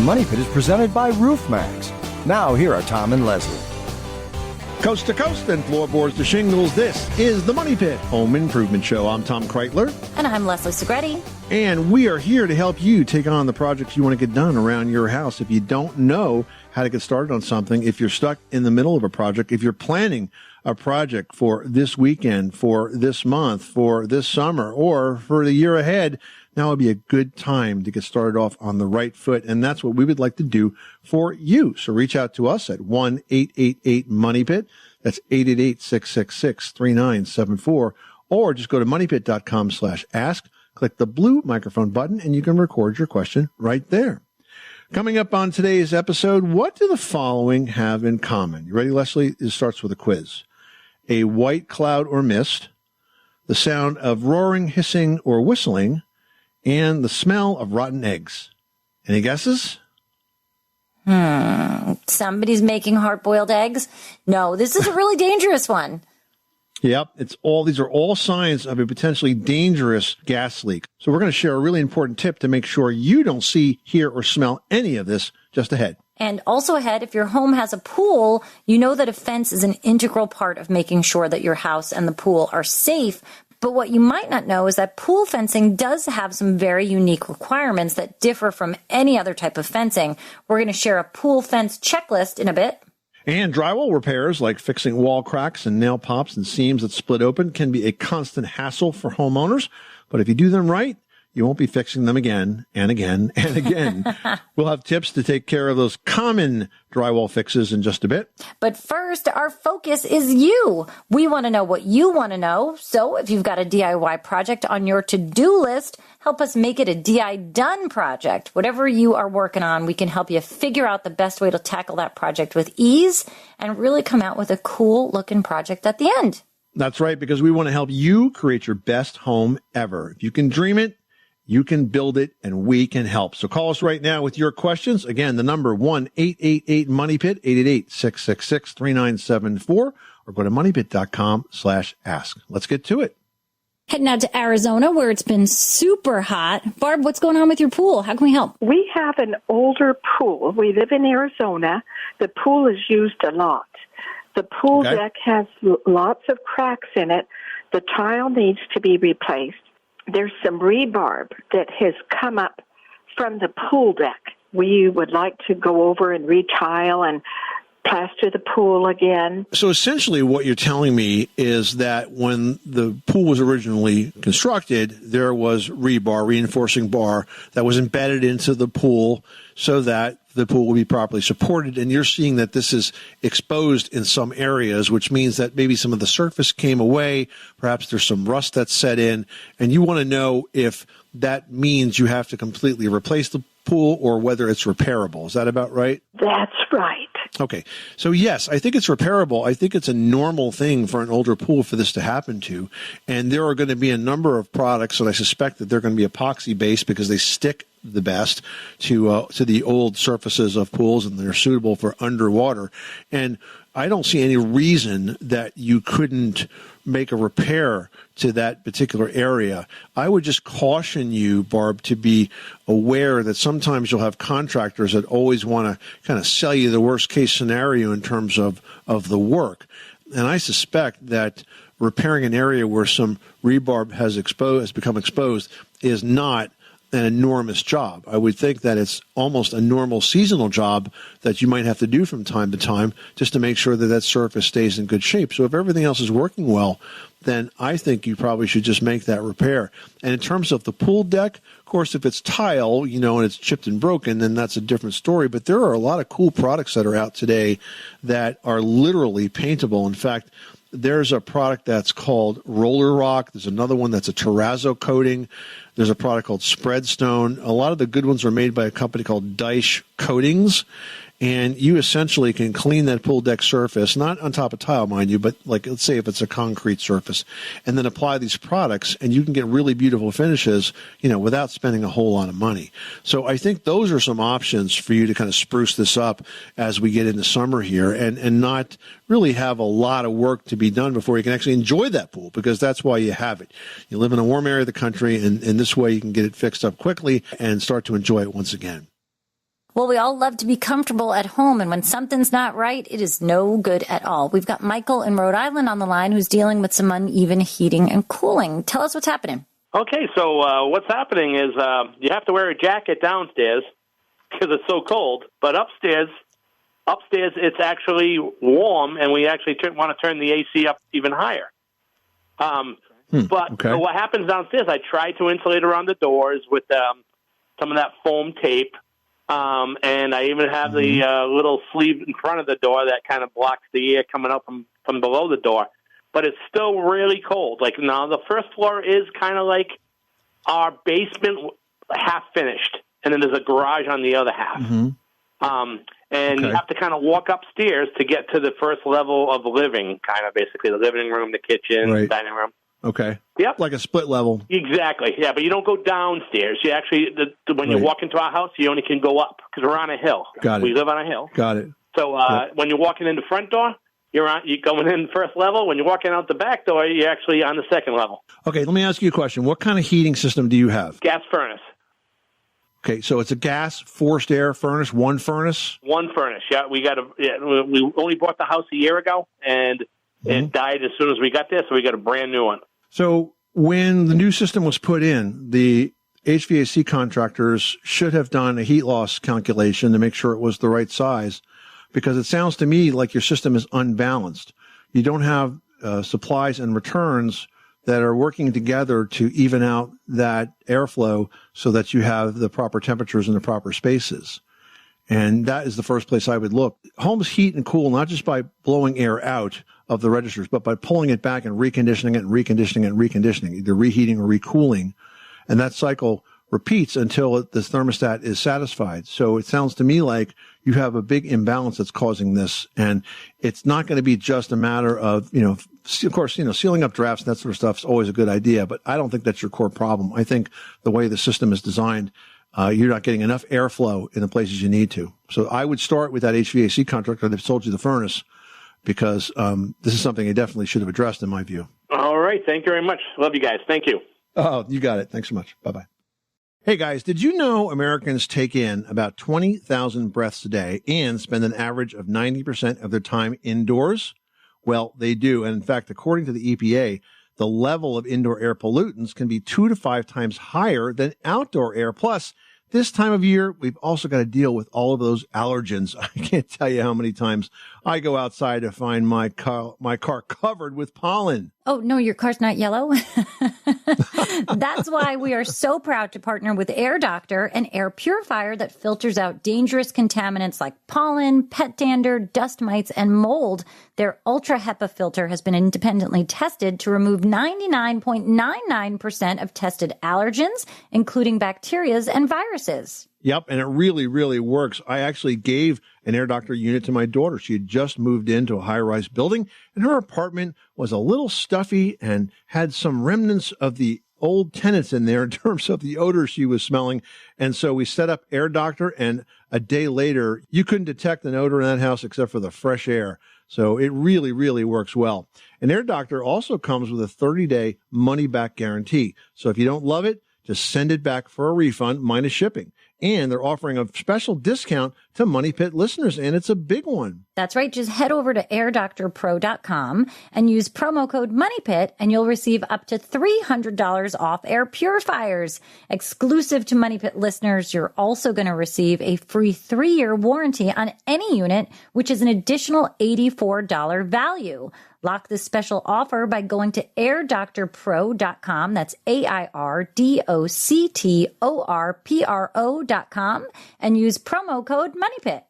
Money Pit is presented by Roof Max. Now, here are Tom and Leslie. Coast to coast and floorboards to shingles, this is the Money Pit Home Improvement Show. I'm Tom Kreitler. And I'm Leslie Segretti. And we are here to help you take on the projects you want to get done around your house. If you don't know how to get started on something, if you're stuck in the middle of a project, if you're planning a project for this weekend, for this month, for this summer, or for the year ahead, now would be a good time to get started off on the right foot. And that's what we would like to do for you. So reach out to us at 1-888-MONEYPIT. That's 888-666-3974. Or just go to moneypit.com/ask. Click the blue microphone button and you can record your question right there. Coming up on today's episode, what do the following have in common? You ready, Leslie? It starts with a quiz. A white cloud or mist, the sound of roaring, hissing, or whistling, and the smell of rotten eggs. Any guesses? Somebody's making hard-boiled eggs? No, this is a really dangerous one. Yep, these are all signs of a potentially dangerous gas leak. So we're going to share a really important tip to make sure you don't see, hear, or smell any of this just ahead. And also ahead, if your home has a pool, you know that a fence is an integral part of making sure that your house and the pool are safe. But what you might not know is that pool fencing does have some very unique requirements that differ from any other type of fencing. We're going to share a pool fence checklist in a bit. And drywall repairs, like fixing wall cracks and nail pops and seams that split open, can be a constant hassle for homeowners. But if you do them right, you won't be fixing them again and again and again. We'll have tips to take care of those common drywall fixes in just a bit. But first, our focus is you. We want to know what you want to know. So if you've got a DIY project on your to-do list, help us make it a DI done project. Whatever you are working on, we can help you figure out the best way to tackle that project with ease and really come out with a cool looking project at the end. That's right, because we want to help you create your best home ever. If you can dream it, you can build it, and we can help. So call us right now with your questions. Again, the number 1-888-MONEYPIT, 888-666-3974, or go to moneypit.com/ask. Let's get to it. Heading out to Arizona, where it's been super hot. Barb, what's going on with your pool? How can we help? We have an older pool. We live in Arizona. The pool is used a lot. The pool deck has lots of cracks in it. The tile needs to be replaced. There's some rebar that has come up from the pool deck. We would like to go over and retile and plaster the pool again. So essentially what you're telling me is that when the pool was originally constructed, there was rebar, reinforcing bar, that was embedded into the pool so that the pool will be properly supported. And you're seeing that this is exposed in some areas, which means that maybe some of the surface came away. Perhaps there's some rust that's set in. And you want to know if that means you have to completely replace the pool or whether it's repairable. Is that about right? That's right. Okay. So yes, I think it's repairable. I think it's a normal thing for an older pool for this to happen to. And there are going to be a number of products, and I suspect that they're going to be epoxy based because they stick the best to the old surfaces of pools, and they're suitable for underwater. And I don't see any reason that you couldn't make a repair to that particular area. I would just caution you, Barb, to be aware that sometimes you'll have contractors that always want to kind of sell you the worst case scenario in terms of the work. And I suspect that repairing an area where some rebar has become exposed is not an enormous job. I would think that it's almost a normal seasonal job that you might have to do from time to time just to make sure that that surface stays in good shape. So if everything else is working well, then I think you probably should just make that repair. And in terms of the pool deck, of course, if it's tile, and it's chipped and broken, then that's a different story. But there are a lot of cool products that are out today that are literally paintable. In fact, there's a product that's called Roller Rock. There's another one that's a terrazzo coating. There's a product called Spreadstone. A lot of the good ones are made by a company called Dyche Coatings. And you essentially can clean that pool deck surface, not on top of tile, mind you, but let's say if it's a concrete surface, and then apply these products, and you can get really beautiful finishes, without spending a whole lot of money. So I think those are some options for you to kind of spruce this up as we get into summer here, and not really have a lot of work to be done before you can actually enjoy that pool, because that's why you have it. You live in a warm area of the country, and this way you can get it fixed up quickly and start to enjoy it once again. Well, we all love to be comfortable at home, and when something's not right, it is no good at all. We've got Michael in Rhode Island on the line who's dealing with some uneven heating and cooling. Tell us what's happening. Okay, so what's happening is you have to wear a jacket downstairs because it's so cold, but upstairs it's actually warm, and we actually want to turn the AC up even higher. So what happens downstairs, I try to insulate around the doors with some of that foam tape, and I even have the little sleeve in front of the door that kind of blocks the air coming up from below the door. But it's still really cold. Like now, the first floor is kind of like our basement, half finished, and then there's a garage on the other half. And you have to kind of walk upstairs to get to the first level of living, kind of basically the living room, the kitchen, the dining room. Okay. Yep. Like a split level. Exactly. Yeah, but you don't go downstairs. You actually, when you walk into our house, you only can go up because we're on a hill. Got it. We live on a hill. Got it. So when you're walking in the front door, you're going in the first level. When you're walking out the back door, you're actually on the second level. Okay, let me ask you a question. What kind of heating system do you have? Gas furnace. Okay, so it's a gas forced air furnace, one furnace? One furnace, yeah. We only bought the house a year ago, and it died as soon as we got there, so we got a brand new one. So when the new system was put in, the HVAC contractors should have done a heat loss calculation to make sure it was the right size, because it sounds to me like your system is unbalanced. You don't have supplies and returns that are working together to even out that airflow so that you have the proper temperatures in the proper spaces. And that is the first place I would look. Homes heat and cool not just by blowing air out of the registers, but by pulling it back and reconditioning it and reconditioning it and reconditioning, either reheating or recooling. And that cycle repeats until the thermostat is satisfied. So it sounds to me like you have a big imbalance that's causing this. And it's not going to be just a matter of, of course, sealing up drafts and that sort of stuff is always a good idea, but I don't think that's your core problem. I think the way the system is designed, you're not getting enough airflow in the places you need to. So I would start with that HVAC contractor that sold you the furnace, because this is something they definitely should have addressed in my view. All right. Thank you very much. Love you guys. Thank you. Oh, you got it. Thanks so much. Bye-bye. Hey, guys, did you know Americans take in about 20,000 breaths a day and spend an average of 90% of their time indoors? Well, they do. And in fact, according to the EPA, the level of indoor air pollutants can be 2 to 5 times higher than outdoor air. Plus, this time of year, we've also got to deal with all of those allergens. I can't tell you how many times I go outside to find my car covered with pollen. Oh, no, your car's not yellow. That's why we are so proud to partner with Air Doctor, an air purifier that filters out dangerous contaminants like pollen, pet dander, dust mites, and mold. Their Ultra HEPA filter has been independently tested to remove 99.99% of tested allergens, including bacteria and viruses. Yep, and it really, really works. I actually gave an Air Doctor unit to my daughter. She had just moved into a high-rise building, and her apartment was a little stuffy and had some remnants of the old tenants in there in terms of the odor she was smelling. And so we set up Air Doctor, and a day later, you couldn't detect an odor in that house except for the fresh air. So it really, really works well. And Air Doctor also comes with a 30-day money-back guarantee. So if you don't love it, just send it back for a refund minus shipping. And they're offering a special discount to Money Pit listeners, and it's a big one. That's right. Just head over to airdoctorpro.com and use promo code MONEYPIT, and you'll receive up to $300 off air purifiers. Exclusive to Money Pit listeners, you're also going to receive a free 3-year warranty on any unit, which is an additional $84 value. Lock this special offer by going to airdoctorpro.com. That's AIRDOCTORPRO.com and use promo code MONEYPIT.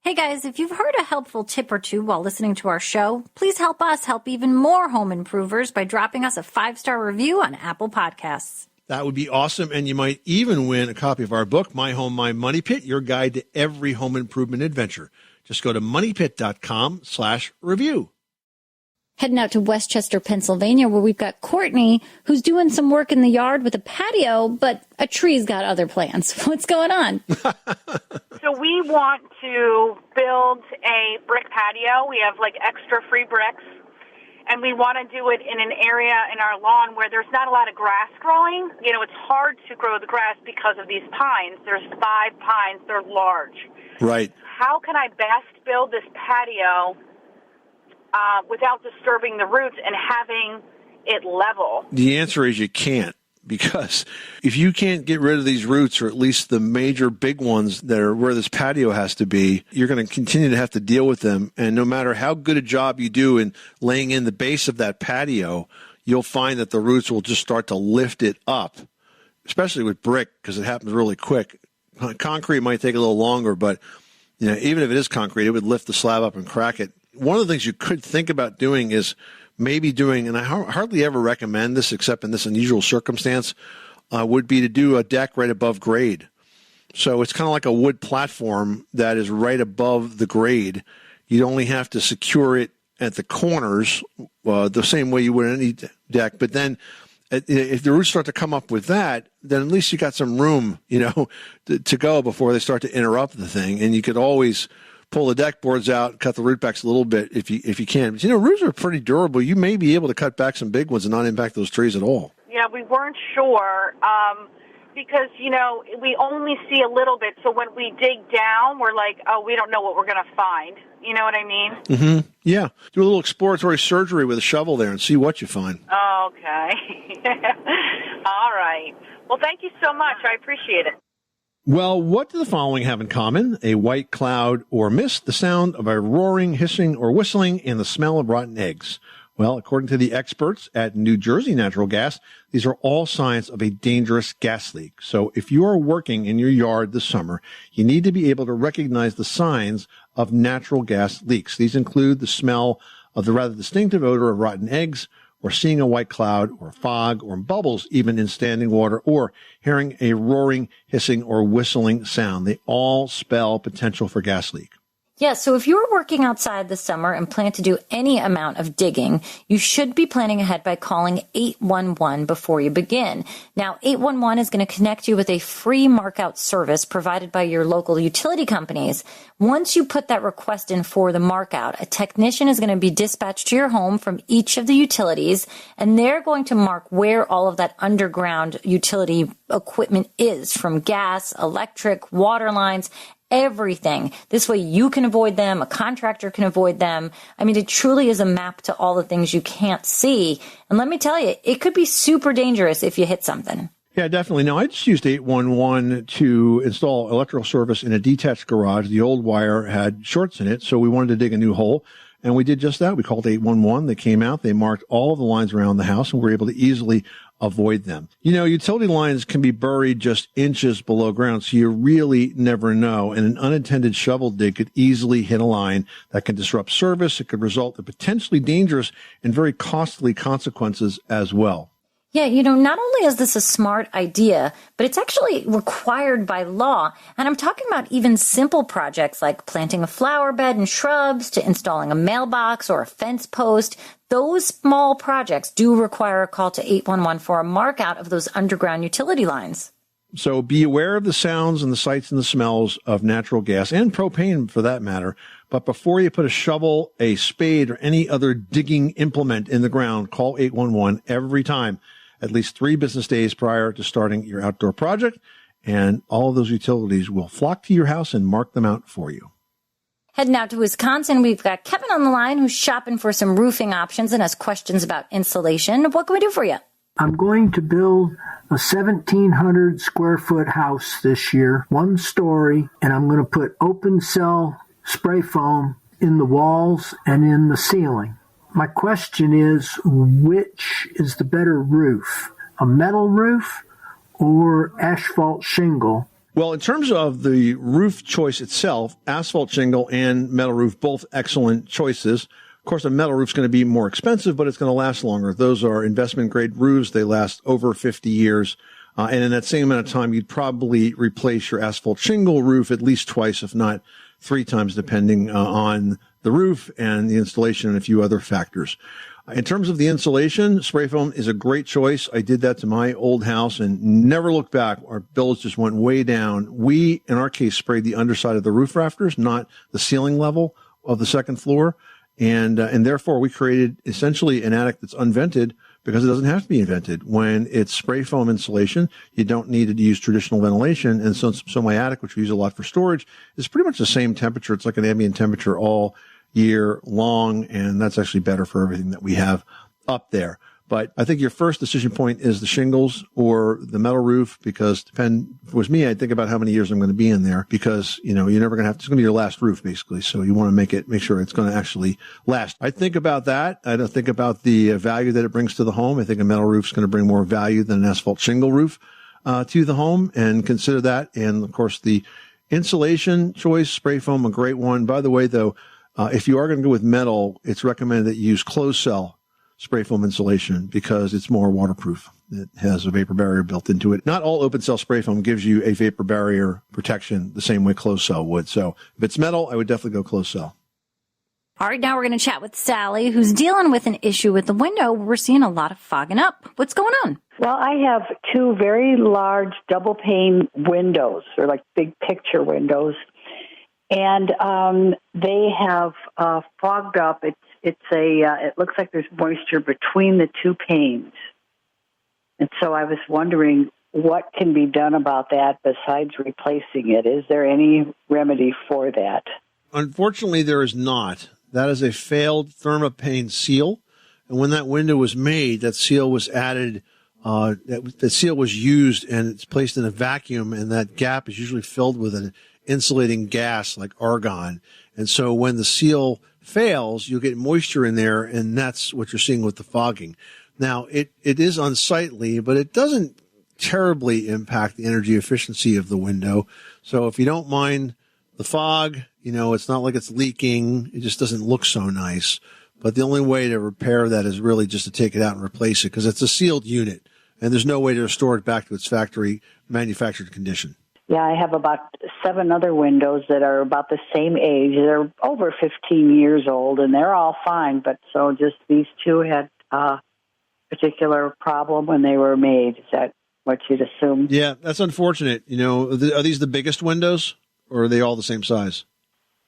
Hey guys, if you've heard a helpful tip or two while listening to our show, please help us help even more home improvers by dropping us a 5-star review on Apple Podcasts. That would be awesome, and you might even win a copy of our book, My Home, My Money Pit, your guide to every home improvement adventure. Just go to moneypit.com/review. Heading out to Westchester, Pennsylvania, where we've got Courtney, who's doing some work in the yard with a patio, but a tree's got other plans. What's going on? So we want to build a brick patio. We have like extra free bricks. and we want to do it in an area in our lawn where there's not a lot of grass growing. You know, it's hard to grow the grass because of these pines. There's 5 pines. They're large. Right. How can I best build this patio without disturbing the roots and having it level? The answer is you can't, because if you can't get rid of these roots, or at least the major big ones that are where this patio has to be, you're going to continue to have to deal with them. And no matter how good a job you do in laying in the base of that patio, you'll find that the roots will just start to lift it up, especially with brick, because it happens really quick. Concrete might take a little longer, but you know, even if it is concrete, it would lift the slab up and crack it. One of the things you could think about doing is maybe doing, and I hardly ever recommend this except in this unusual circumstance, would be to do a deck right above grade. So it's kind of like a wood platform that is right above the grade. You'd only have to secure it at the corners the same way you would any deck. But then if the roots start to come up with that, then at least you got some room, you know, to go before they start to interrupt the thing. And you could always pull the deck boards out, cut the root backs a little bit if you can. But, you know, roots are pretty durable. You may be able to cut back some big ones and not impact those trees at all. Yeah, we weren't sure because, you know, we only see a little bit. So when we dig down, we're like, oh, we don't know what we're going to find. You know what I mean? Mm-hmm. Yeah. Do a little exploratory surgery with a shovel there and see what you find. Okay. All right. Well, thank you so much. I appreciate it. Well, what do the following have in common? A white cloud or mist, the sound of a roaring, hissing, or whistling, and the smell of rotten eggs. Well, according to the experts at New Jersey Natural Gas, these are all signs of a dangerous gas leak. So if you are working in your yard this summer, you need to be able to recognize the signs of natural gas leaks. These include the smell of the rather distinctive odor of rotten eggs, or seeing a white cloud or fog or bubbles even in standing water, or hearing a roaring, hissing, or whistling sound. They all spell potential for gas leak. Yeah, so if you're working outside this summer and plan to do any amount of digging, you should be planning ahead by calling 811 before you begin. Now, 811 is going to connect you with a free markout service provided by your local utility companies. Once you put that request in for the markout, a technician is going to be dispatched to your home from each of the utilities, and they're going to mark where all of that underground utility equipment is, from gas, electric, water lines, everything. This way you can avoid them, a contractor can avoid them. I mean, it truly is a map to all the things you can't see. And let me tell you, it could be super dangerous if you hit something. Yeah, definitely. Now, I just used 811 to install electrical service in a detached garage. The old wire had shorts in it, so we wanted to dig a new hole. And we did just that. We called 811. They came out. They marked all of the lines around the house, and we were able to easily avoid them. You know, utility lines can be buried just inches below ground, so you really never know. And an unattended shovel dig could easily hit a line that can disrupt service. It could result in potentially dangerous and very costly consequences as well. Yeah, you know, not only is this a smart idea, but it's actually required by law. And I'm talking about even simple projects like planting a flower bed and shrubs, to installing a mailbox or a fence post. Those small projects do require a call to 811 for a markout of those underground utility lines. So be aware of the sounds and the sights and the smells of natural gas, and propane for that matter. But before you put a shovel, a spade, or any other digging implement in the ground, call 811 every time, at least 3 business days prior to starting your outdoor project, and all of those utilities will flock to your house and mark them out for you. Heading out to Wisconsin, we've got Kevin on the line who's shopping for some roofing options and has questions about insulation. What can we do for you? I'm going to build a 1,700 square foot house this year, 1 story, and I'm going to put open cell spray foam in the walls and in the ceiling. My question is, which is the better roof, a metal roof or asphalt shingle? Well, in terms of the roof choice itself, asphalt shingle and metal roof, both excellent choices. Of course, a metal roof is going to be more expensive, but it's going to last longer. Those are investment-grade roofs. They last over 50 years. And in that same amount of time, you'd probably replace your asphalt shingle roof at least twice, if not 3 times, depending on the roof and the installation and a few other factors. In terms of the insulation, spray foam is a great choice. I did that to my old house and never looked back. Our bills just went way down. We, in our case, sprayed the underside of the roof rafters, not the ceiling level of the second floor. And therefore, we created essentially an attic that's unvented because it doesn't have to be vented. When it's spray foam insulation, you don't need to use traditional ventilation. And so my attic, which we use a lot for storage, is pretty much the same temperature. It's like an ambient temperature all year long, and that's actually better for everything that we have up there. But I think your first decision point is the shingles or the metal roof, because if it was me, I'd think about how many years I'm going to be in there, because, you're never going to it's going to be your last roof basically. So you want to make sure it's going to actually last. I think about that. I don't think about the value that it brings to the home. I think a metal roof is going to bring more value than an asphalt shingle roof, to the home, and consider that. And of course, the insulation choice, spray foam, a great one. By the way, though, if you are going to go with metal, it's recommended that you use closed cell spray foam insulation because it's more waterproof. It has a vapor barrier built into it. Not all open cell spray foam gives you a vapor barrier protection the same way closed cell would. So if it's metal, I would definitely go closed cell. All right, now we're going to chat with Sally, who's dealing with an issue with the window. We're seeing a lot of fogging up. What's going on? Well, I have two very large double pane windows. They're like big picture windows. And they have fogged up. It looks like there's moisture between the two panes. And so I was wondering what can be done about that besides replacing it. Is there any remedy for that? Unfortunately, there is not. That is a failed thermopane seal. And when that window was made, that seal was added, that seal was used, and it's placed in a vacuum, and that gap is usually filled with an insulating gas like argon. And so when the seal fails, you'll get moisture in there, and that's what you're seeing with the fogging. Now, it is unsightly, but it doesn't terribly impact the energy efficiency of the window. So if you don't mind the fog, it's not like it's leaking. It just doesn't look so nice. But the only way to repair that is really just to take it out and replace it, because it's a sealed unit, and there's no way to restore it back to its factory manufactured condition. Yeah, I have about 7 other windows that are about the same age. They're over 15 years old, and they're all fine. But so just these two had a particular problem when they were made. Is that what you'd assume? Yeah, that's unfortunate. Are these the biggest windows, or are they all the same size?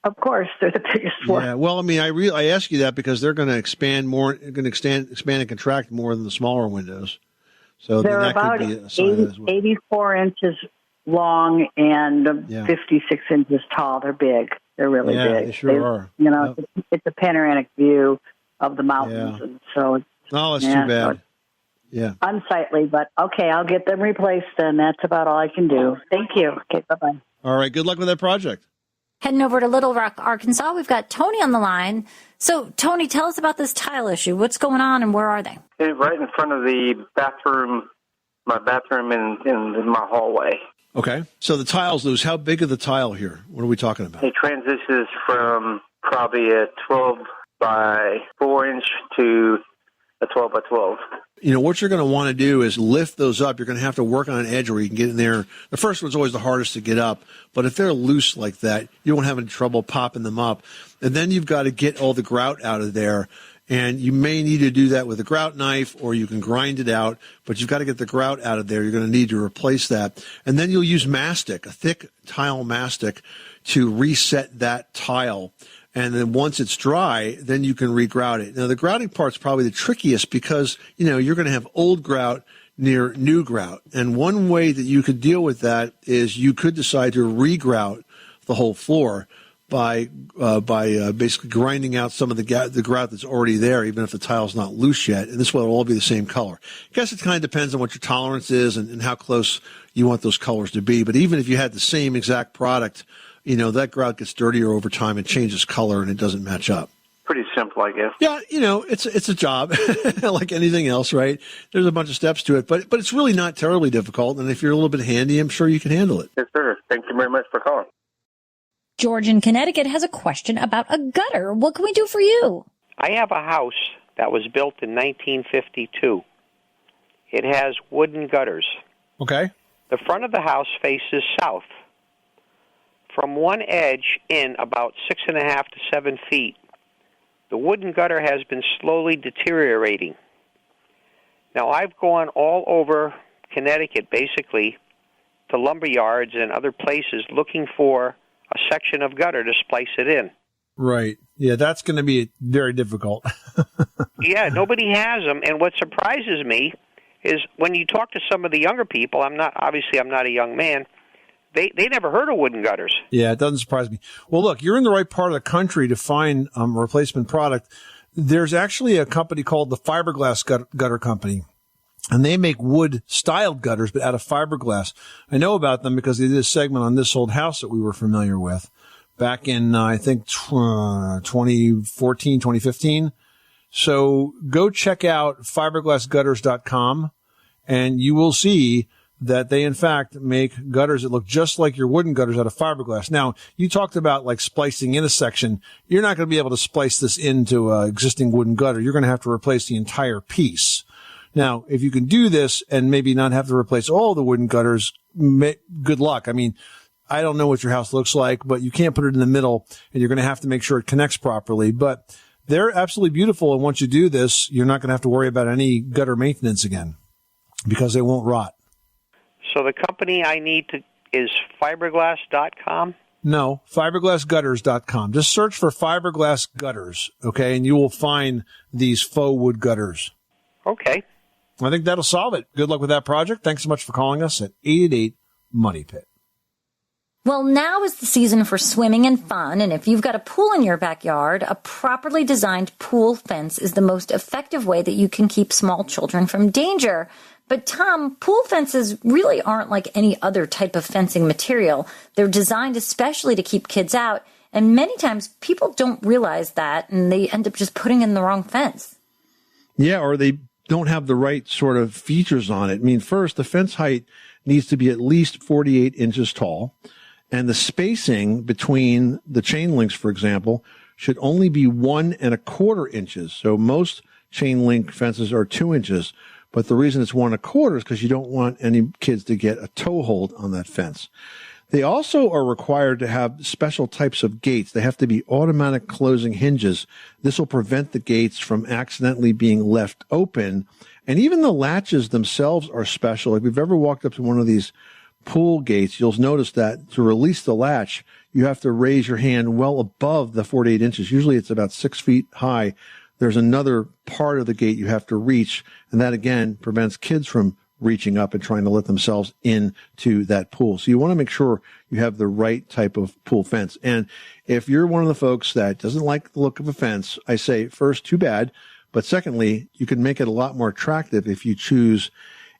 Of course, they're the biggest one. Yeah, well, I mean, I ask you that because they're going to expand and contract more than the smaller windows. So they're that about could be a sign as well. 84 inches long and 56 inches tall. They're big. They're really big. Yeah, they sure are. It's a panoramic view of the mountains, and so. That's too bad. Yeah. Unsightly, but okay, I'll get them replaced, and that's about all I can do. Thank you. Okay, bye-bye. All right, good luck with that project. Heading over to Little Rock, Arkansas, we've got Tony on the line. So, Tony, tell us about this tile issue. What's going on, and where are they? Right in front of the bathroom, my bathroom in my hallway. Okay. So the tile's loose. How big are the tile here? What are we talking about? It transitions from probably a 12 by 4 inch to a 12 by 12. What you're going to want to do is lift those up. You're going to have to work on an edge where you can get in there. The first one's always the hardest to get up, but if they're loose like that, you won't have any trouble popping them up. And then you've got to get all the grout out of there. And you may need to do that with a grout knife, or you can grind it out, but you've got to get the grout out of there. You're going to need to replace that. And then you'll use mastic, a thick tile mastic, to reset that tile. And then once it's dry, then you can regrout it. Now, the grouting part's probably the trickiest because, you're going to have old grout near new grout. And one way that you could deal with that is you could decide to regrout the whole floor by basically grinding out some of the grout that's already there, even if the tile's not loose yet. And this way it'll all be the same color. I guess it kind of depends on what your tolerance is and how close you want those colors to be. But even if you had the same exact product, that grout gets dirtier over time and changes color, and it doesn't match up. Pretty simple, I guess. Yeah, it's a job like anything else, right? There's a bunch of steps to it, but it's really not terribly difficult. And if you're a little bit handy, I'm sure you can handle it. Yes, sir. Thank you very much for calling. George in Connecticut has a question about a gutter. What can we do for you? I have a house that was built in 1952. It has wooden gutters. Okay. The front of the house faces south. From one edge in about 6.5 to 7 feet, the wooden gutter has been slowly deteriorating. Now, I've gone all over Connecticut, basically, to lumber yards and other places looking for a section of gutter to splice it in. Right. Yeah, that's going to be very difficult. Yeah, nobody has them. And what surprises me is when you talk to some of the younger people, I'm not a young man, they never heard of wooden gutters. Yeah, it doesn't surprise me. Well, look, you're in the right part of the country to find a replacement product. There's actually a company called the Fiberglass Gutter Company, and they make wood-styled gutters, but out of fiberglass. I know about them because they did a segment on This Old House that we were familiar with back in, I think, 2014, 2015. So go check out fiberglassgutters.com, and you will see that they, in fact, make gutters that look just like your wooden gutters out of fiberglass. Now, you talked about like splicing in a section. You're not going to be able to splice this into an existing wooden gutter. You're going to have to replace the entire piece. Now, if you can do this and maybe not have to replace all the wooden gutters, good luck. I mean, I don't know what your house looks like, but you can't put it in the middle, and you're going to have to make sure it connects properly. But they're absolutely beautiful, and once you do this, you're not going to have to worry about any gutter maintenance again because they won't rot. So the company I need is fiberglass.com? No, fiberglassgutters.com. Just search for fiberglass gutters, okay, and you will find these faux wood gutters. Okay. I think that'll solve it. Good luck with that project. Thanks so much for calling us at 888-MONEY-PIT. Well, now is the season for swimming and fun, and if you've got a pool in your backyard, a properly designed pool fence is the most effective way that you can keep small children from danger. But Tom, pool fences really aren't like any other type of fencing material. They're designed especially to keep kids out, and many times people don't realize that, and they end up just putting in the wrong fence. Yeah, or they don't have the right sort of features on it. I mean, first, the fence height needs to be at least 48 inches tall. And the spacing between the chain links, for example, should only be 1 1/4 inches. So most chain link fences are 2 inches. But the reason it's 1 1/4 is because you don't want any kids to get a toe hold on that fence. They also are required to have special types of gates. They have to be automatic closing hinges. This will prevent the gates from accidentally being left open. And even the latches themselves are special. If you've ever walked up to one of these pool gates, you'll notice that to release the latch, you have to raise your hand well above the 48 inches. Usually it's about 6 feet high. There's another part of the gate you have to reach, and that again prevents kids from reaching up and trying to let themselves into that pool. So you want to make sure you have the right type of pool fence. And if you're one of the folks that doesn't like the look of a fence, I say first, too bad. But secondly, you can make it a lot more attractive if you choose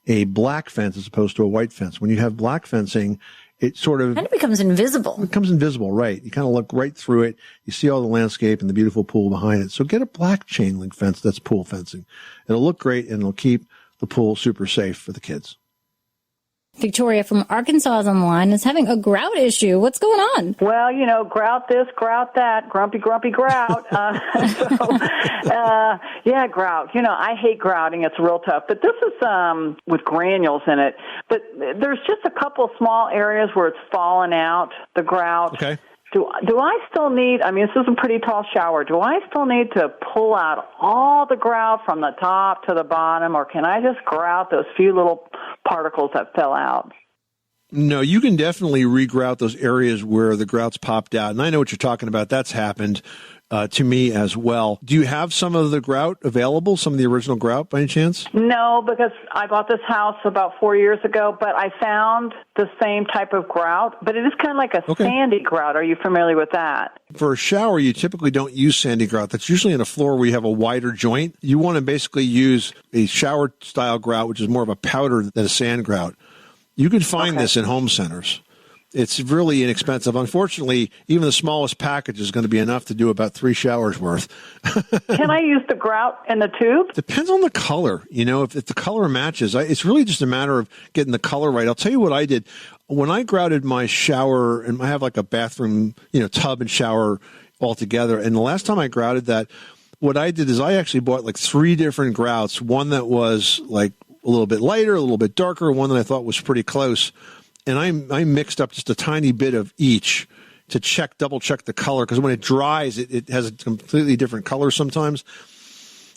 a black fence as opposed to a white fence. When you have black fencing, it sort of kind of becomes invisible. It becomes invisible, right? You kind of look right through it. You see all the landscape and the beautiful pool behind it. So get a black chain link fence that's pool fencing. It'll look great, and it'll keep the pool super safe for the kids. Victoria from Arkansas is on the line, is having a grout issue. What's going on? Well, grout this, grout that, grumpy grout. Yeah, grout. I hate grouting. It's real tough. But this is with granules in it. But there's just a couple small areas where it's fallen out, the grout. Okay. Do I still need, this is a pretty tall shower, do I still need to pull out all the grout from the top to the bottom, or can I just grout those few little particles that fell out? No, you can definitely regrout those areas where the grout's popped out. And I know what you're talking about. That's happened to me as well. Do you have some of the grout available, some of the original grout by any chance? No, because I bought this house about 4 years ago, but I found the same type of grout, but it is kind of like a sandy grout. Are you familiar with that? For a shower, you typically don't use sandy grout. That's usually in a floor where you have a wider joint. You want to basically use a shower-style grout, which is more of a powder than a sand grout. You can find this in home centers. It's really inexpensive. Unfortunately, even the smallest package is going to be enough to do about 3 showers worth. Can I use the grout in the tube? Depends on the color. If the color matches, it's really just a matter of getting the color right. I'll tell you what I did. When I grouted my shower, and I have like a bathroom, tub and shower all together. And the last time I grouted that, what I did is I actually bought like 3 different grouts. One that was like a little bit lighter, a little bit darker, one that I thought was pretty close. And I mixed up just a tiny bit of each to double check the color, because when it dries, it has a completely different color sometimes.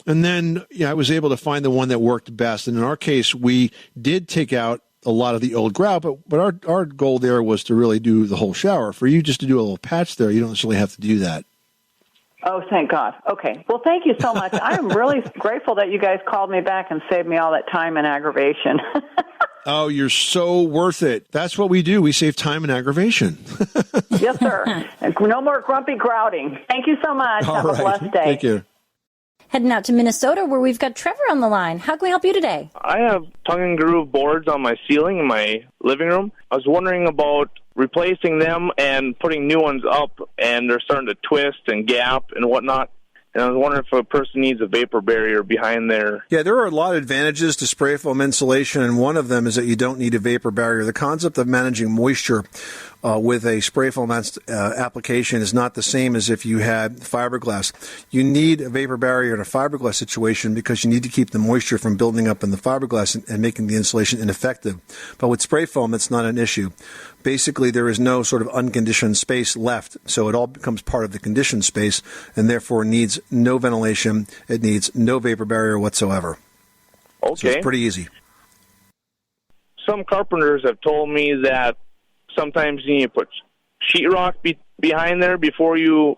And then I was able to find the one that worked best. And in our case, we did take out a lot of the old grout, but our goal there was to really do the whole shower. For you just to do a little patch there, you don't necessarily have to do that. Oh, thank God. Okay. Well, thank you so much. I'm really grateful that you guys called me back and saved me all that time and aggravation. Oh, you're so worth it. That's what we do. We save time and aggravation. Yes, sir. And no more grumpy grouting. Thank you so much. All Have right. a blessed day. Thank you. Heading out to Minnesota, where we've got Trevor on the line. How can we help you today? I have tongue and groove boards on my ceiling in my living room. I was wondering about replacing them and putting new ones up, and they're starting to twist and gap and whatnot. And I was wondering if a person needs a vapor barrier behind there. Yeah, there are a lot of advantages to spray foam insulation, and one of them is that you don't need a vapor barrier. The concept of managing moisture with a spray foam application is not the same as if you had fiberglass. You need a vapor barrier in a fiberglass situation because you need to keep the moisture from building up in the fiberglass and making the insulation ineffective. But with spray foam, it's not an issue. Basically, there is no sort of unconditioned space left, so it all becomes part of the conditioned space and therefore needs no ventilation. It needs no vapor barrier whatsoever. Okay. So it's pretty easy. Some carpenters have told me that sometimes you need to put sheetrock behind there before you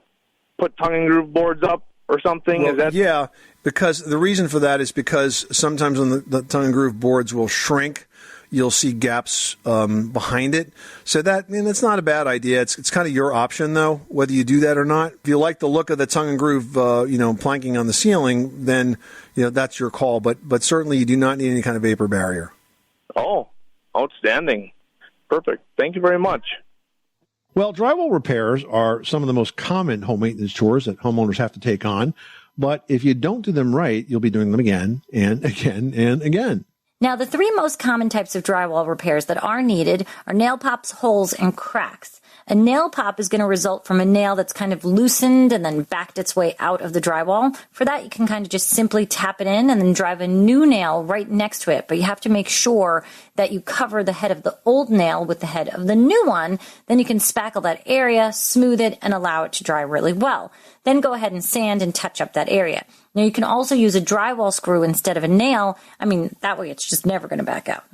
put tongue and groove boards up or something. Well, Is that? Yeah, because the reason for that is because sometimes when the tongue and groove boards will shrink, you'll see gaps behind it. So that's not a bad idea. It's kind of your option, though, whether you do that or not. If you like the look of the tongue and groove, planking on the ceiling, then that's your call. But certainly you do not need any kind of vapor barrier. Oh, outstanding. Perfect. Thank you very much. Well, drywall repairs are some of the most common home maintenance chores that homeowners have to take on. But if you don't do them right, you'll be doing them again and again and again. Now, the three most common types of drywall repairs that are needed are nail pops, holes, and cracks. A nail pop is going to result from a nail that's kind of loosened and then backed its way out of the drywall. For that, you can kind of just simply tap it in and then drive a new nail right next to it. But you have to make sure that you cover the head of the old nail with the head of the new one. Then you can spackle that area, smooth it, and allow it to dry really well. Then go ahead and sand and touch up that area. Now, you can also use a drywall screw instead of a nail. That way it's just never going to back out.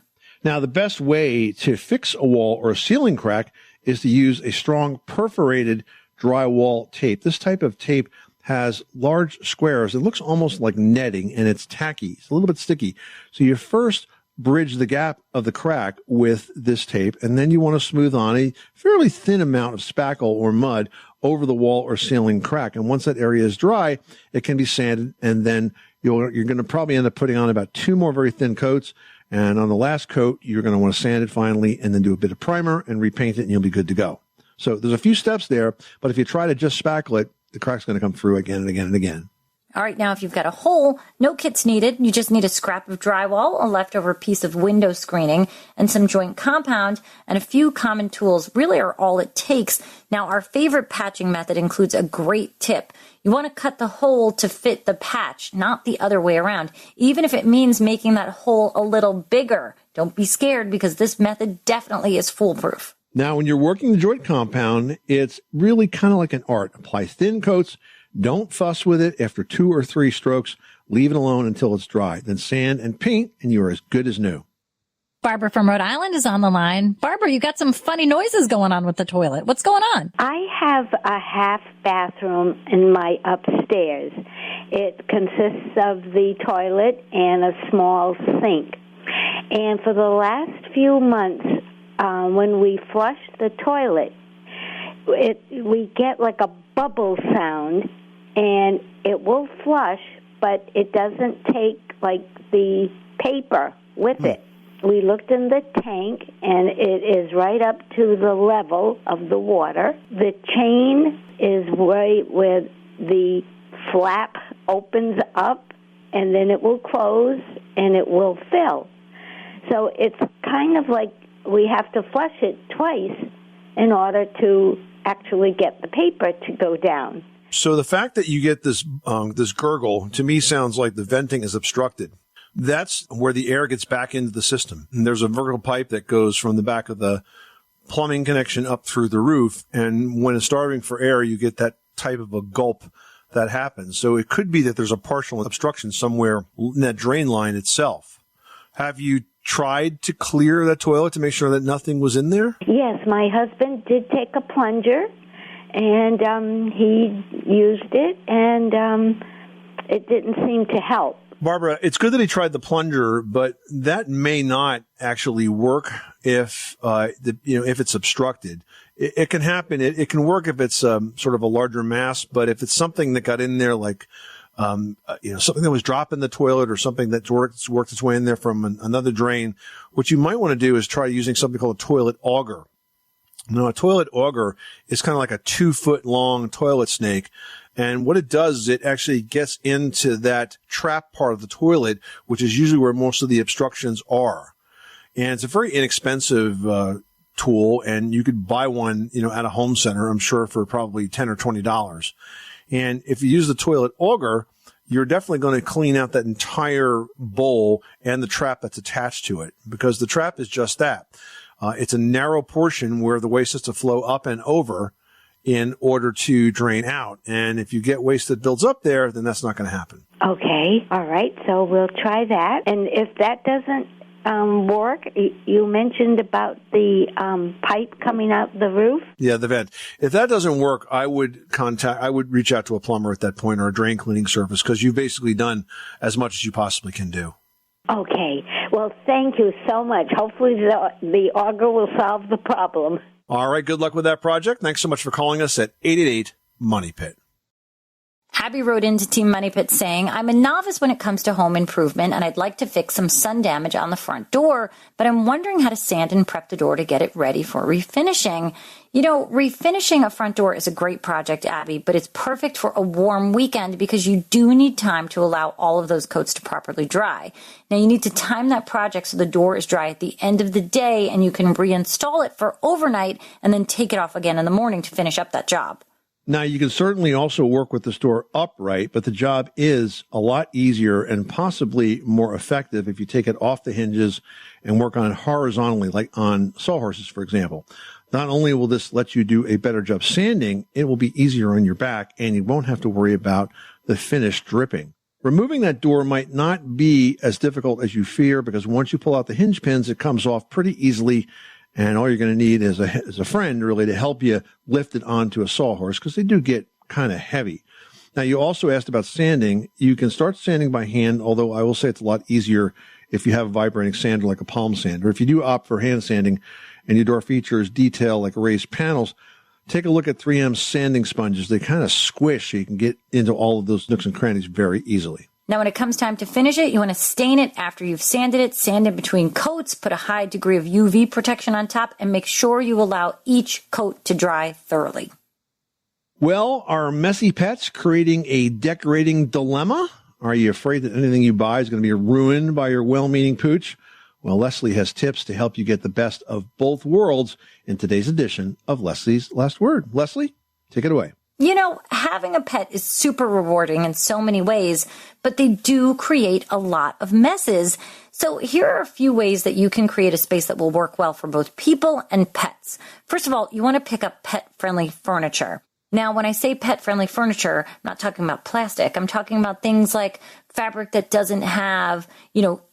Now, the best way to fix a wall or a ceiling crack is to use a strong perforated drywall tape. This type of tape has large squares. It looks almost like netting, and it's tacky. It's a little bit sticky. So you first bridge the gap of the crack with this tape, and then you want to smooth on a fairly thin amount of spackle or mud over the wall or ceiling crack. And once that area is dry, it can be sanded, and then you're going to probably end up putting on about 2 more very thin coats. And on the last coat, you're going to want to sand it finally and then do a bit of primer and repaint it, and you'll be good to go. So there's a few steps there, but if you try to just spackle it, the crack's going to come through again and again and again. All right, now if you've got a hole, no kit's needed. You just need a scrap of drywall, a leftover piece of window screening, and some joint compound, and a few common tools really are all it takes. Now, our favorite patching method includes a great tip. You want to cut the hole to fit the patch, not the other way around, even if it means making that hole a little bigger. Don't be scared because this method definitely is foolproof. Now, when you're working the joint compound, it's really kind of like an art. Apply thin coats. Don't fuss with it. After 2 or 3 strokes, leave it alone until it's dry. Then sand and paint, and you are as good as new. Barbara from Rhode Island is on the line. Barbara, you got some funny noises going on with the toilet. What's going on? I have a half bathroom in my upstairs. It consists of the toilet and a small sink. And for the last few months, when we flush the toilet, we get like a bubble sound, and it will flush, but it doesn't take like the paper with it. We looked in the tank, and it is right up to the level of the water. The chain is right where the flap opens up, and then it will close, and it will fill. So it's kind of like we have to flush it twice in order to actually get the paper to go down. So the fact that you get this gurgle, to me, sounds like the venting is obstructed. That's where the air gets back into the system. And there's a vertical pipe that goes from the back of the plumbing connection up through the roof. And when it's starving for air, you get that type of a gulp that happens. So it could be that there's a partial obstruction somewhere in that drain line itself. Have you tried to clear that toilet to make sure that nothing was in there? Yes, my husband did take a plunger and he used it, and it didn't seem to help. Barbara, it's good that he tried the plunger, but that may not actually work if if it's obstructed. It can happen. It can work if it's sort of a larger mass, but if it's something that got in there, like something that was dropped in the toilet or something that's worked its way in there from another drain, what you might want to do is try using something called a toilet auger. Now, a toilet auger is kind of like a 2-foot long toilet snake. And what it does is it actually gets into that trap part of the toilet, which is usually where most of the obstructions are. And it's a very inexpensive tool, and you could buy one, at a home center, I'm sure, for probably $10 or $20. And if you use the toilet auger, you're definitely going to clean out that entire bowl and the trap that's attached to it, because the trap is just that. It's a narrow portion where the waste has to flow up and over in order to drain out. And if you get waste that builds up there, then that's not going to happen. Okay. All right. So we'll try that. And if that doesn't work, you mentioned about the pipe coming out the roof. Yeah, the vent. If that doesn't work, I would reach out to a plumber at that point or a drain cleaning service, because you've basically done as much as you possibly can do. Okay. Well, thank you so much. Hopefully the auger will solve the problem. All right. Good luck with that project. Thanks so much for calling us at 888-MONEY-PIT. Abby wrote into Team Money Pit saying, I'm a novice when it comes to home improvement, and I'd like to fix some sun damage on the front door, but I'm wondering how to sand and prep the door to get it ready for refinishing. Refinishing a front door is a great project, Abby, but it's perfect for a warm weekend because you do need time to allow all of those coats to properly dry. Now, you need to time that project so the door is dry at the end of the day, and you can reinstall it for overnight and then take it off again in the morning to finish up that job. Now, you can certainly also work with the store upright, but the job is a lot easier and possibly more effective if you take it off the hinges and work on it horizontally, like on sawhorses, for example. Not only will this let you do a better job sanding, it will be easier on your back, and you won't have to worry about the finish dripping. Removing that door might not be as difficult as you fear, because once you pull out the hinge pins, it comes off pretty easily. And all you're going to need is a friend, really, to help you lift it onto a sawhorse, because they do get kind of heavy. Now, you also asked about sanding. You can start sanding by hand, although I will say it's a lot easier if you have a vibrating sander like a palm sander. If you do opt for hand sanding and your door features detail like raised panels, take a look at 3M sanding sponges. They kind of squish, so you can get into all of those nooks and crannies very easily. Now, when it comes time to finish it, you want to stain it after you've sanded it, sand in between coats, put a high degree of UV protection on top, and make sure you allow each coat to dry thoroughly. Well, are messy pets creating a decorating dilemma? Are you afraid that anything you buy is going to be ruined by your well-meaning pooch? Well, Leslie has tips to help you get the best of both worlds in today's edition of Leslie's Last Word. Leslie, take it away. Having a pet is super rewarding in so many ways, but they do create a lot of messes. So here are a few ways that you can create a space that will work well for both people and pets. First of all, you want to pick up pet-friendly furniture. Now, when I say pet-friendly furniture, I'm not talking about plastic. I'm talking about things like fabric that doesn't have,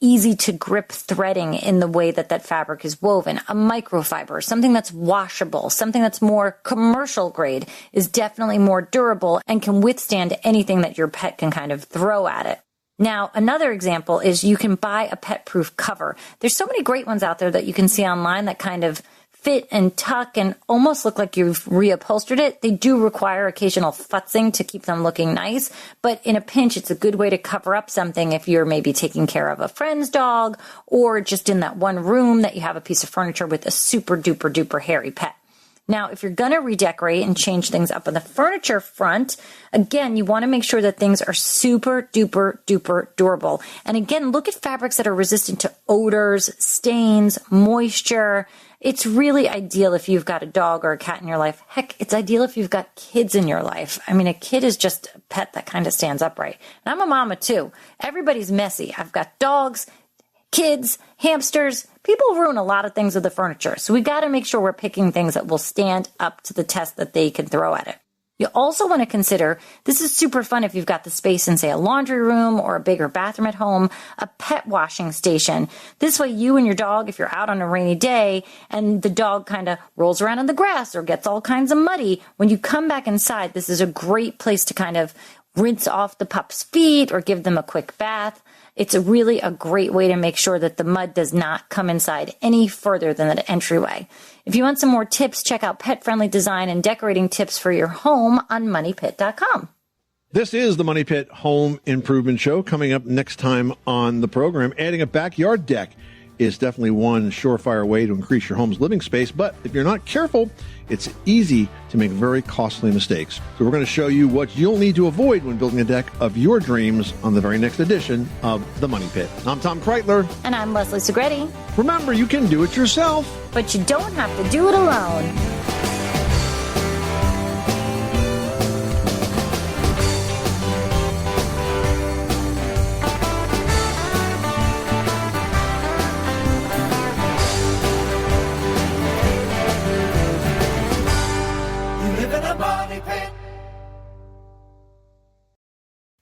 easy-to-grip threading in the way that fabric is woven. A microfiber, something that's washable, something that's more commercial grade, is definitely more durable and can withstand anything that your pet can kind of throw at it. Now, another example is you can buy a pet-proof cover. There's so many great ones out there that you can see online that kind of fit and tuck and almost look like you've reupholstered it. They do require occasional futzing to keep them looking nice, but in a pinch, it's a good way to cover up something if you're maybe taking care of a friend's dog or just in that one room that you have a piece of furniture with a super duper duper hairy pet. Now, if you're going to redecorate and change things up on the furniture front, again, you want to make sure that things are super duper duper durable. And again, look at fabrics that are resistant to odors, stains, moisture. It's really ideal if you've got a dog or a cat in your life. Heck, it's ideal if you've got kids in your life. I mean, a kid is just a pet that kind of stands upright. And I'm a mama too. Everybody's messy. I've got dogs, kids, hamsters. People ruin a lot of things with the furniture. So we got to make sure we're picking things that will stand up to the test that they can throw at it. You also want to consider, this is super fun if you've got the space in, say, a laundry room or a bigger bathroom at home, a pet washing station. This way you and your dog, if you're out on a rainy day and the dog kind of rolls around in the grass or gets all kinds of muddy, when you come back inside, this is a great place to kind of rinse off the pup's feet or give them a quick bath. It's really a great way to make sure that the mud does not come inside any further than the entryway. If you want some more tips, check out pet-friendly design and decorating tips for your home on moneypit.com. This is the Money Pit Home Improvement Show. Coming up next time on the program, adding a backyard deck is definitely one surefire way to increase your home's living space. But if you're not careful, it's easy to make very costly mistakes. So we're going to show you what you'll need to avoid when building a deck of your dreams on the very next edition of The Money Pit. I'm Tom Kreitler. And I'm Leslie Segretti. Remember, you can do it yourself, but you don't have to do it alone.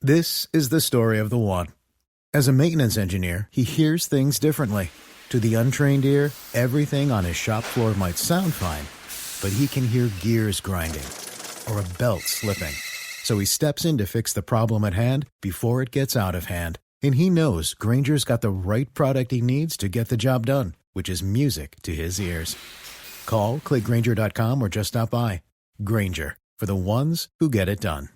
This is the story of the one. As a maintenance engineer, he hears things differently. To the untrained ear, everything on his shop floor might sound fine, but he can hear gears grinding or a belt slipping. So he steps in to fix the problem at hand before it gets out of hand. And he knows Grainger's got the right product he needs to get the job done, which is music to his ears. Call, click Grainger.com, or just stop by. Grainger, for the ones who get it done.